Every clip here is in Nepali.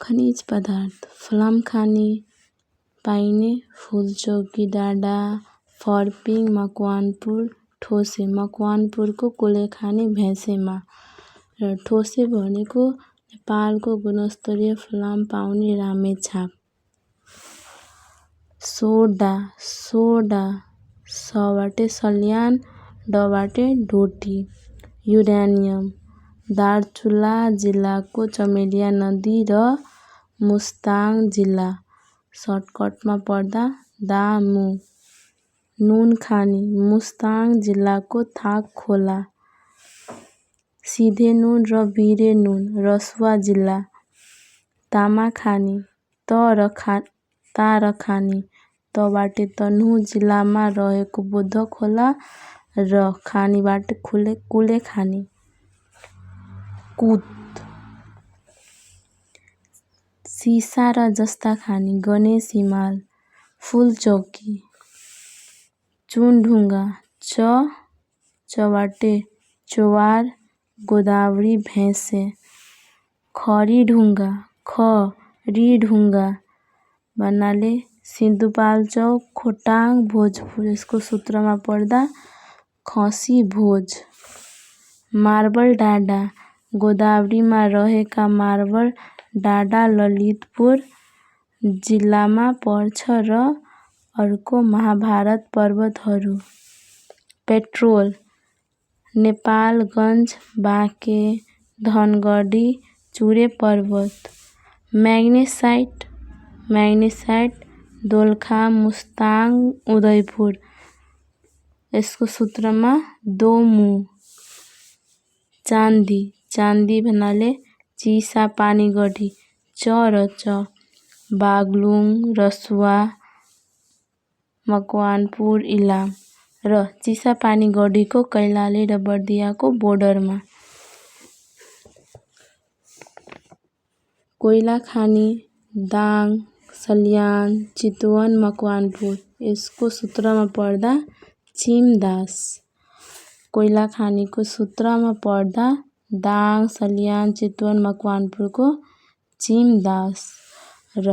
खनिज पदार्थ फलामखानी पाइने फुलचौकी डाँडा फर्पिङ मकवानपुर ठोसे मकवानपुरको कुलेखानी भैँसेमा र ठोसे भनेको नेपालको गुणस्तरीय फलाम पाउने रामेछाप। सोडा सबाटे सल्यान डबाटे ढोटी। युरेनियम दार्चुला जिल्लाको चमेलिया नदी र मुस्ताङ जिल्ला सर्टकटमा पर्दा दामु। नुनखानी मुस्ताङ जिल्लाको थाक खोला। सिधे नुन र बिरे नुन रसुवा जिल्ला। तामाखानी तारखानी तबाटे तनहुँ जिल्लामा रहेको बुद्ध खोला र खानीबाट कुलेखानी। कुत सिसा र जस्ता खानी गणेश हिमाल। फुलचौकी चुनढुङ्गा चबाटे चोवार गोदावरी भैँसे। खरीढुङ्गा भन्नाले सिन्धुपाल्चोक खोटाङ भोजपुर यसको सूत्रमा पर्दा खसी भोज। मार्बल डाँडा गोदावरीमा रहेका मार्बल डाँडा ललितपुर जिल्लामा पर्छ र अर्को महाभारत पर्वतहरू। पेट्रोल नेपालगञ्ज बाँके धनगढी चुरे पर्वत। म्याग्नेसाइट दोलखा मुस्ताङ उदयपुर यसको सूत्रमा दोमु। चाँदी भन्नाले चिसा पानीगढी बागलुङ रसुवा मकवानपुर इलाम र चिसापानीगढीको कैलाली र बर्दियाको बोर्डरमा। कोइलाखानी दाङ सल्यान चितवन मकवानपुर यसको सूत्रमा पर्दा चिमदास। कोइलाखानीको सूत्रमा पर्दा दाङ सल्यान चितवन मकवानपुरको चिमदास र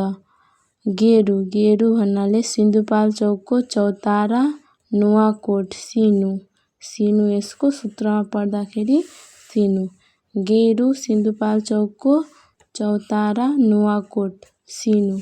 गेरु भन्नाले सिन्धुपाल्चोकको चौतारा नुवाकोट सिनु यसको सूत्रमा पर्दाखेरि सिनु। गेरु सिन्धुपाल्चोकको चौतारा नुवाकोट सिनु।